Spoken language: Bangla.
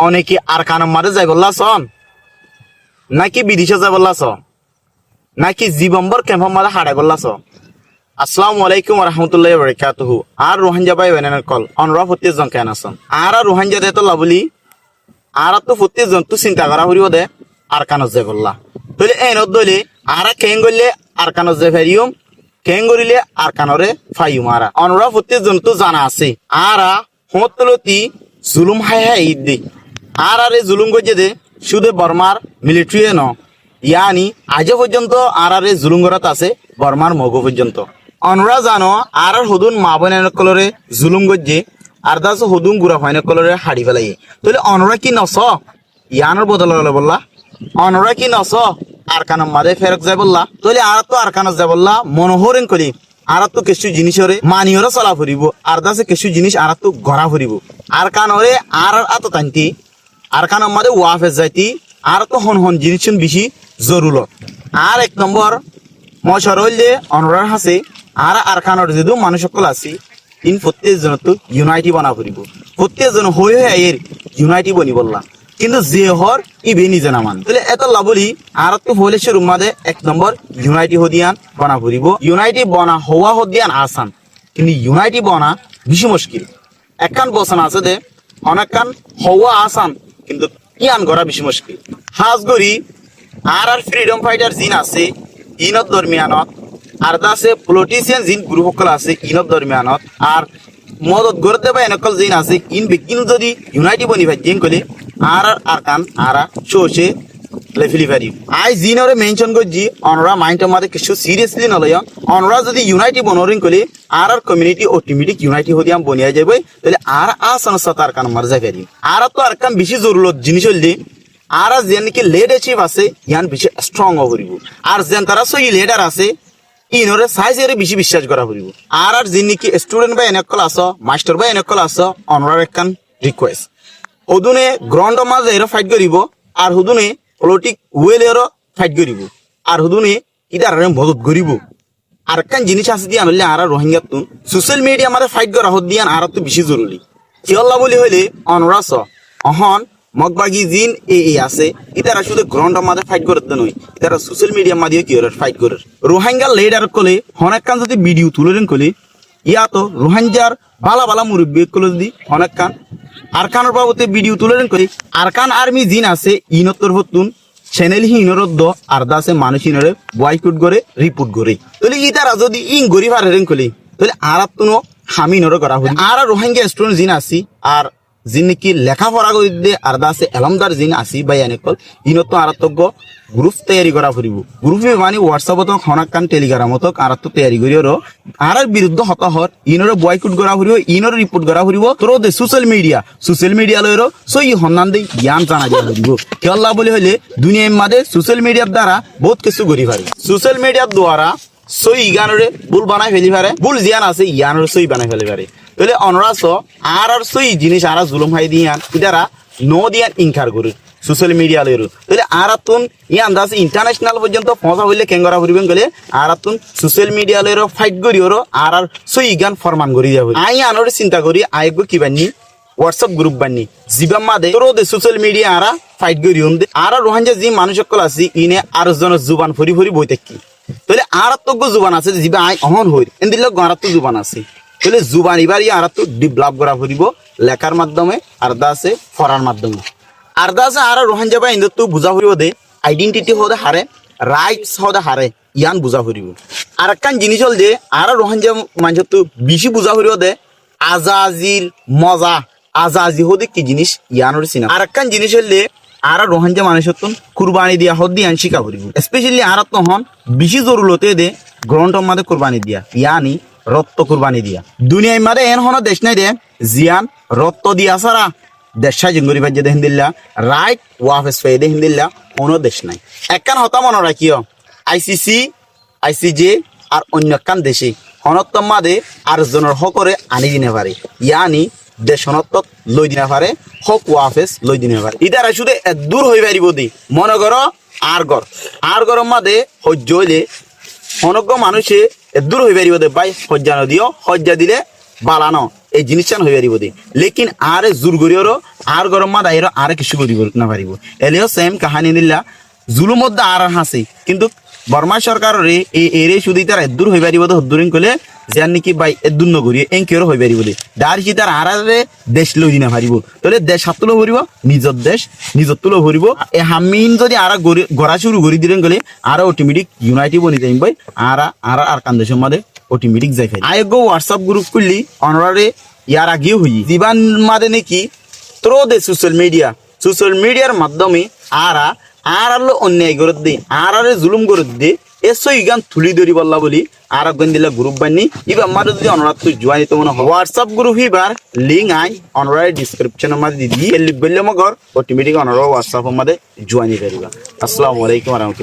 অনেকে আর কানম মারে যাই বললাছন নাকি বিদেশে যাই বললাছ নাকি জীবম্বর ক্যাম্প মারে হারাই বললাছ। আসসালামু আলাইকুম রহমতুল্লাহ বারাকাতুহু। আর রোহাঞ্জা ভাই বেনানের কল অনরা ফতেজ জন কেন আছেন আর রোহাঞ্জা দে তো লাভলি আর তো ফতেজ জন তো চিন্তা করা হরিব দে আর কানত যাই বললা তাহলে এনত দলে আর কেন গলে আর কানত যাই ফেরিয়ম কেন গরিলে আর কানরে ফাইম আরা অনরা ফতেজ জন তো জানা আছে আরা হতলতি জুলুম হাই হাই ঈদ দে আর আরে জুলুম গজে দে শুধু বর্মার মিলিটারি ন ইয়ানি আজ পর্যন্ত আর আরে জুলুম গরাত আছে বর্মার মগ পর্যন্ত অনরা জানো আর হদুন মা বোনের কলরে জুলুম গজে আর দাস হদুন গুড়া ফাইনের কলরে হাড়ি ফেলাই তাহলে অনরা কি নস ইয়ানোর বদল হলে বললা অনরা কি নস আর কানম মারে ফেরক যায় বললা তাহলে আর তো আর কানত যায় বললা মনোহরেন করি আর তো কিছু জিনিসরে মানিয়রে চলা ফুরিব আর দাসে কিছু জিনিস আর তো গড়া ফুরিব আর কানরে আর আত টানতি আর কানম মারে ওয়াফেজ যাইতি আর তো হন হন জিনিস বেশি জরুরত আর এক নম্বর মশার হইলে অনরার হাসে আর কানর যেহেতু মানুষ সকল আছি ইন প্রত্যেকজন তো ইউনাইটি বানা ফুরিব প্রত্যেকজন হয়ে হয়ে এর ইউনাইটি বনি বললা কিন্তু যে হর ইবে নিজে নামান তাহলে এত লাভলি আর তো হইলে সে রুমাদে এক নম্বর ইউনাইটি হদিয়ান বানা ফুরিব ইউনাইটি বনা হওয়া হদিয়ান আসান কিন্তু ইউনাইটি বনা বেশি মুশকিল একখান বসন আছে দে অনেকখান হওয়া আসান কিন্তু ইয়ান করা বেশি মুশকিল হাজ গরি আর ফ্রিডম ফাইটার জিন আছে ইনত দরমিয়ানত আর দাসে পলিটিশিয়ান জিন গ্রুপ সকল আছে ইনত দরমিয়ানত আর মদত গড়তে বা এনেকল জিন আছে ইন বিকিন যদি ইউনাইটি বনি ভাই জিন কলে আর কান আর শোষে লেফিলি পারি আই জিনরে মেনশন করছি অনরা মাইন্ড আমাদের কিছু সিরিয়াসলি নলয় অনরা যদি ইউনাইটি বনরিং কলে আর কমিউনিটি অটোমেটিক ইউনাইটি হদি আম বনিয়া যাবে তাহলে আর আসনসা তার কান মার যাই পারি আর তো আর কান বেশি জরুরত জিনিস হইলে আর যেন কি লেড অ্যাচিভ আছে ইয়ান বেশি স্ট্রং হরিব আর যেন তারা সই লিডার আছে ইনরে সাইজের বেশি বিশ্বাস করা হরিব আর যিনি নাকি স্টুডেন্ট বা এনেকল আস মাস্টার বা এনেকল আস অনরার একখান রিকোয়েস্ট হদুনে গ্রাউন্ড মাঝে এর ফাইট করিব আর হদুনে পলিটিক ওয়েল এর ফাইট করিব আর হদুনে ইদার মদত করিব আর একখান জিনিস আছে দিয়ে আনলে আর রোহিঙ্গা তুন সোশ্যাল মিডিয়া আমাদের ফাইট করা হদ দিয়ান আর তো বেশি জরুরি কিয়ল্লা বলি হইলে অনরাস অহন মগবাগি জিন এই আছে ইতারা শুধু গ্রাউন্ড মাঝে ফাইট করে নয় ইতারা সোশ্যাল মিডিয়া মাঝে কি ফাইট করে রোহিঙ্গা লিডার কলে অনেকখান যদি ভিডিও তুলে কলে ইয়া তো রোহিঙ্গার বালা বালা মুরব্বী কলে যদি অনেকখান আরকানের বাবতে ভিডিও তুলে করি আরকান আর্মি জিন আছে ইনত্তর হতুন চ্যানেল হিনরদ্দ আর দাসে মানুষ হিনরে বয়কট করে রিপোর্ট করে তাহলে ইতারা যদি ইং গরি ফারেন কলি তাহলে আর তুনো হামি নর করা হই আর রোহিঙ্গা স্টুডেন্ট জিন আসি আর জিন নাকি লেখাপড়া করে দে আর দাসে এলমদার জিন আসি বাই এনেকল ইনত আর তো গ্রুপ তৈরি করা ফুরিব গ্রুপে মানে হোয়াটসঅ্যাপত হনাকান টেলিগ্রামত আর তো তৈরি করিও আর বিরুদ্ধ হত হর ইনরে বয়কট করা ফুরিব ইনরে রিপোর্ট করা ফুরিব তোর দে সোশ্যাল মিডিয়া লয়র সই হন্নান দে জ্ঞান জানা দিয়া ফুরিব কেল্লা বলি হইলে দুনিয়ার মাঝে সোশ্যাল মিডিয়ার দ্বারা বহুত কিছু করি পারে সোশ্যাল মিডিয়ার দ্বারা সই গানরে ভুল বানাই ফেলি পারে ভুল জিয়ান আছে ইয়ানরে সই বানাই ফেলি পারে তাহলে অনরাস আর সই জিনিস আর জুলুম হাই দিয়ান ইদারা নো দিয়ান ইনকার করে সোশ্যাল মিডিয়া লইরু তাহলে আর তুন ইয়ান দাস ইন্টারন্যাশনাল পর্যন্ত পৌঁছা হইলে কেঙ্গরা ফুরিবেন গেলে আর তুন সোশ্যাল মিডিয়া লইর ফাইট করিও আর সই গান ফরমান করি দিয়া আই আনরে চিন্তা করি আইব কি বানি হোয়াটসঅ্যাপ গ্রুপ বানি জিবাম মাদে তোর দে সোশ্যাল মিডিয়া আর ফাইট করিও আর রোহিঙ্গা জি মানুষ সকল আছে ইনে আর জন জুবান ফরি ফরি বই থাকি তাহলে আর তো জুবান আছে জিবা আই অহন হই এন্দিল গারাত তো জুবান আছে তাহলে জুবান এবার আর তো ডেভেলপ করা ফুরিব লেখার মাধ্যমে আর দাসে ফরার মাধ্যমে আর দাসে আর রোহিঙ্গা বা ইন্দু তো বুঝা ফুরিব দে আইডেন্টিটি হদে হারে রাইটস হদে হারে ইয়ান বুঝা ফুরিব আর একখান জিনিস হল যে আর রোহিঙ্গা মানুষ তো বেশি বুঝা ফুরিব দে আজাজির মজা আজাজি হদে কি জিনিস ইয়ানোর চিনা আর একখান জিনিস হলে আর রোহিঙ্গা মানুষের তো কুরবানি দিয়া হদ দিয়ান শিকা ফুরিব স্পেশালি আর তো হন বেশি জরুরতে দে গ্রন্থর মাঝে কুরবানি দিয়া ইয়ানি রক্ত কুরবানি দিয়া দুনিয়ার মাঝে এন হন দেশ নাই দে জিয়ান রক্ত দিয়া সারা দেশা জিঙ্গরি ভাজ্যে দেখেন দিল্লা রাইট ওয়াফেস ফে দেখেন দিল্লা কোনো দেশ নাই একখান হতা মনে রাখিও আইসিসি আইসিজে আর অন্য একখান দেশে হনত্তম মাদে আর জনের হকরে আনি দিনে পারে ইয়ানি দেশনত লই দিনে পারে হক ওয়াফেস লই দিনে পারে ইদারা শুধু দূর হই পারিব দি মনে করো আর গরম মাদে সহ্য হইলে অনজ্ঞ মানুষে দূর হয়ে পারিব দে ভাই হজ্জা দিও হজ্জা দিলে বালানো এই জিনিসটা হয়ে পারিব দে লেকিন আরে জোর করিও আর গরম মা দাইরো আর কিছু করিব না পারিব এলিও সেম কাহানি দিলা জুলুম মধ্যে আর হাসি কিন্তু বর্মা সরকারের এই এরে শুধু তার এদূর হয়ে পারিব তো হদ্দুরিং কলে যার নাকি বাই এদূর নগরী এনকেও হয়ে পারিব দে দার কি তার আরে দেশ লই দিনা পারিব তাহলে দেশ হাত তুলো ভরিব নিজের দেশ নিজের তুলো ভরিব এ হামিন যদি আর গড়া শুরু করি দিলেন গেলে আর অটোমেটিক ইউনাইটেড বনি যাইম ভাই আর কান দেশের মধ্যে অটোমেটিক যাই খাই আয়োগ হোয়াটসঅ্যাপ গ্রুপ করলি অনরারে ইয়ার আগেও হই জীবান মাদে নাকি থ্রো দে সোশ্যাল মিডিয়ার মাধ্যমে আর আলো অন্যায় করে দে আর জুলুম করে দে এসো ইগান তুলি ধরি বললা বলি আর একজন দিলা গ্রুপ বানি ইবা আমার যদি অনুরাধ তুই জয়েন তো মনে হোয়াটসঅ্যাপ গ্রুপ হিবার লিঙ্ক আই অনুরাধ ডিসক্রিপশন মধ্যে দিদি লিখ বললে মগর অটোমেটিক অনুরাধ হোয়াটসঅ্যাপ মধ্যে জয়েন করিবা আসসালামু আলাইকুম ওয়া রাহমাতুল্লাহ